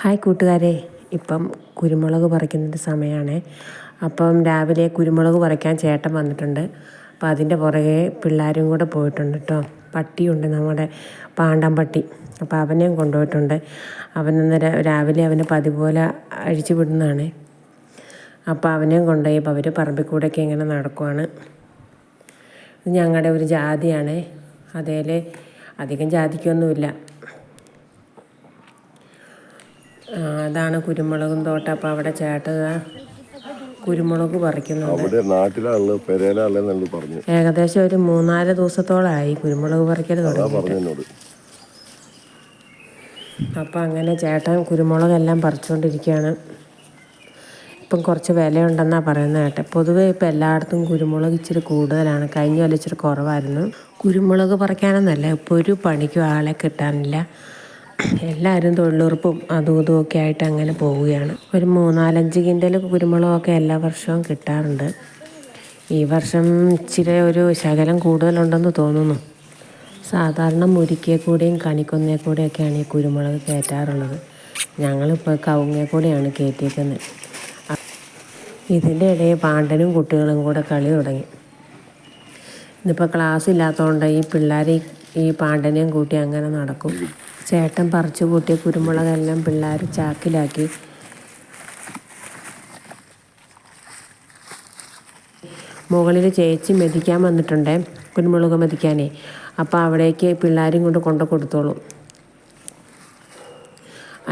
Hi കൂട്ടുകാരെ, ഇപ്പം കുരുമുളക് പറിക്കുന്നതിൻ്റെ സമയമാണ്. അപ്പം രാവിലെ കുരുമുളക് പറിക്കാൻ ചേട്ടൻ വന്നിട്ടുണ്ട്. അപ്പം അതിൻ്റെ പുറകെ പിള്ളേരും കൂടെ പോയിട്ടുണ്ട് കേട്ടോ. പട്ടിയുണ്ട്, നമ്മുടെ പാണ്ടം പട്ടി. അപ്പോൾ അവനെയും കൊണ്ടുപോയിട്ടുണ്ട്. അവനൊന്ന് രാവിലെ അവനെ പതിപോലെ അഴിച്ചു വിടുന്നതാണ്. അപ്പോൾ അവനെയും കൊണ്ടുപോയി ഇപ്പോൾ അവർ പറമ്പിൽ കൂടെയൊക്കെ ഇങ്ങനെ നടക്കുവാണ്. ഇത് ഞങ്ങളുടെ ഒരു ജാതിയാണ്. അതേൽ അധികം ജാതിക്കൊന്നുമില്ല. അതാണ് കുരുമുളകും തോട്ടം. അപ്പോൾ അവിടെ ചേട്ടൻ കുരുമുളക് പറിക്കുന്നുണ്ട്. ഏകദേശം ഒരു 3-4 ദിവസത്തോളമായി കുരുമുളക് പറിക്കൽ തുടങ്ങിയിട്ട്. അപ്പം അങ്ങനെ ചേട്ടൻ കുരുമുളകെല്ലാം പറിച്ചുകൊണ്ടിരിക്കുകയാണ്. ഇപ്പം കുറച്ച് വിലയുണ്ടെന്നാണ് പറയുന്നത് കേട്ടെ. പൊതുവേ ഇപ്പം എല്ലായിടത്തും കുരുമുളക് ഇച്ചിരി കൂടുതലാണ്. കഴിഞ്ഞ കൊല്ലം ഇച്ചിരി കുറവായിരുന്നു. കുരുമുളക് പറിക്കാനെന്നല്ല, ഇപ്പോൾ ഒരു പണിക്കും ആളെ കിട്ടാനില്ല. എല്ലാവരും തൊഴിലുറപ്പും അതും ഇതുമൊക്കെ ആയിട്ട് അങ്ങനെ പോവുകയാണ്. ഒരു 3-4-5 കിൻഡൽ കുരുമുളകൊക്കെ എല്ലാ വർഷവും കിട്ടാറുണ്ട്. ഈ വർഷം ഇച്ചിരി ഒരു ശകലം കൂടുതലുണ്ടെന്ന് തോന്നുന്നു. സാധാരണ മുരിക്കേ കൂടെയും കണിക്കൊന്നേ കൂടെയൊക്കെയാണ് ഈ കുരുമുളക് കയറ്റാറുള്ളത്. ഞങ്ങളിപ്പോൾ കവുങ്ങേ കൂടെയാണ് കയറ്റിയിരിക്കുന്നത്. ഇതിൻ്റെ ഇടയിൽ പാണ്ടനും കുട്ടികളും കൂടെ കളി തുടങ്ങി. ഇന്നിപ്പോൾ ക്ലാസ് ഇല്ലാത്തതുകൊണ്ട് ഈ പിള്ളേർ ഈ പാണ്ടനെയും കൂട്ടി അങ്ങനെ നടക്കും. ചേട്ടൻ പറിച്ചു കൂട്ടിയ കുരുമുളകെല്ലാം പിള്ളേർ ചാക്കിലാക്കി. മുകളിൽ ചേച്ചി മെതിക്കാൻ വന്നിട്ടുണ്ട്, കുരുമുളക് മെതിക്കാനേ. അപ്പോൾ അവിടേക്ക് പിള്ളേരും കൊണ്ട് കൊടുത്തോളും.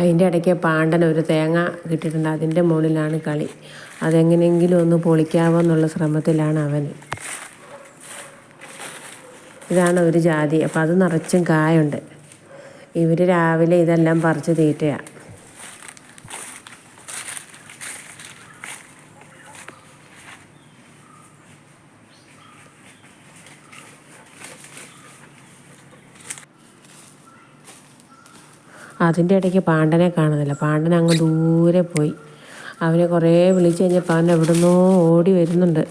അതിൻ്റെ ഇടയ്ക്ക് പാണ്ടൻ ഒരു തേങ്ങ കിട്ടിയിട്ടുണ്ട്. അതിൻ്റെ മുകളിലാണ് കളി. അതെങ്ങനെയെങ്കിലും ഒന്ന് പൊളിക്കാവോ എന്നുള്ള ശ്രമത്തിലാണ് അവൻ. ഇതാണ് ഒരു ജാതി. അപ്പോൾ അത് നിറച്ചും കായുണ്ട്. ഇവർ രാവിലെ ഇതെല്ലാം പറിച്ച് തീറ്റയാണ്. അതിൻ്റെ ഇടയ്ക്ക് പാണ്ടനെ കാണുന്നില്ല. പാണ്ടൻ അങ്ങ് ദൂരെ പോയി. അവനെ കുറേ വിളിച്ച് കഴിഞ്ഞപ്പോൾ അവൻ എവിടുന്നോ ഓടി വരുന്നുണ്ട്.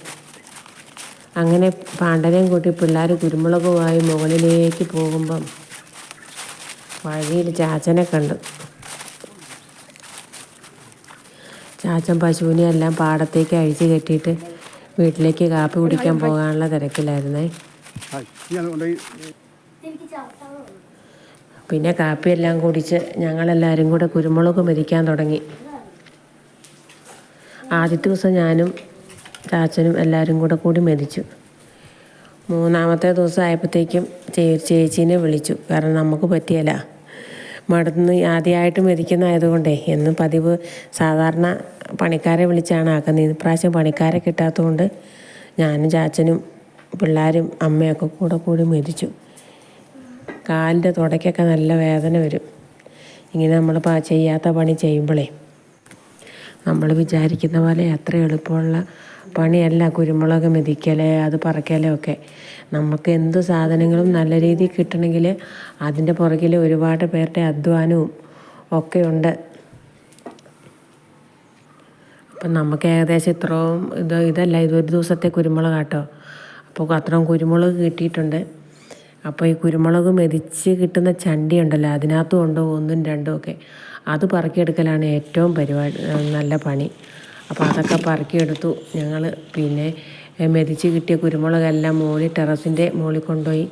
അങ്ങനെ പാണ്ടനെയും കൂട്ടി പിള്ളേർ കുരുമുളകുമായി മുകളിലേക്ക് പോകുമ്പം വഴിയിൽ ചാച്ചനെ കണ്ടു. ചാച്ചൻ പശുവിനെ എല്ലാം പാടത്തേക്ക് അഴിച്ച് കെട്ടിയിട്ട് വീട്ടിലേക്ക് കാപ്പി കുടിക്കാൻ പോകാനുള്ള തിരക്കിലായിരുന്നേ. പിന്നെ കാപ്പിയെല്ലാം കുടിച്ച് ഞങ്ങളെല്ലാവരും കൂടെ കുരുമുളക് മെതിക്കാൻ തുടങ്ങി. ആദ്യത്തെ ദിവസം ഞാനും ചാച്ചനും എല്ലാവരും കൂടി മെതിച്ചു. 3-ാമത്തെ ദിവസം ആയപ്പോഴത്തേക്കും ചേച്ചീനെ വിളിച്ചു. കാരണം നമുക്ക് പറ്റിയല്ല, മടുന്ന് ആദ്യമായിട്ട് മെതിക്കുന്നതായതുകൊണ്ടേ. എന്നും പതിവ് സാധാരണ പണിക്കാരെ വിളിച്ചാണ് ആക്കുന്നത്. ഇപ്രാവശ്യം പണിക്കാരെ കിട്ടാത്തതുകൊണ്ട് ഞാനും ചാച്ചനും പിള്ളേരും അമ്മയൊക്കെ കൂടി മെതിച്ചു. കാലിൻ്റെ തുടയ്ക്കൊക്കെ നല്ല വേദന വരും ഇങ്ങനെ നമ്മൾ ചെയ്യാത്ത പണി ചെയ്യുമ്പോഴേ. നമ്മൾ വിചാരിക്കുന്ന പോലെ അത്ര എളുപ്പമുള്ള പണിയല്ല കുരുമുളക് മെതിക്കലേ അത് പറക്കലേ ഒക്കെ. നമുക്ക് എന്ത് സാധനങ്ങളും നല്ല രീതിയിൽ കിട്ടണമെങ്കിൽ അതിൻ്റെ പുറകിൽ ഒരുപാട് പേരുടെ അധ്വാനവും ഒക്കെ ഉണ്ട്. അപ്പം നമുക്ക് ഏകദേശം ഇത്രയും ഇതല്ല, ഇതൊരു ദിവസത്തെ കുരുമുളക് കേട്ടോ. അപ്പോൾ അത്രയും കുരുമുളക് കിട്ടിയിട്ടുണ്ട്. അപ്പോൾ ഈ കുരുമുളക് മെതിച്ച് കിട്ടുന്ന ചണ്ടി ഉണ്ടല്ലോ, അതിനകത്തും ഉണ്ടോ 1-2 ഒക്കെ. അത് പറക്കിയെടുക്കലാണ് ഏറ്റവും നല്ല പണി. അപ്പോൾ അതൊക്കെ പറക്കിയെടുത്തു ഞങ്ങൾ. പിന്നെ മെതിച്ച് കിട്ടിയ കുരുമുളകെല്ലാം ടെറസിൻ്റെ മുകളിൽ കൊണ്ടുപോയി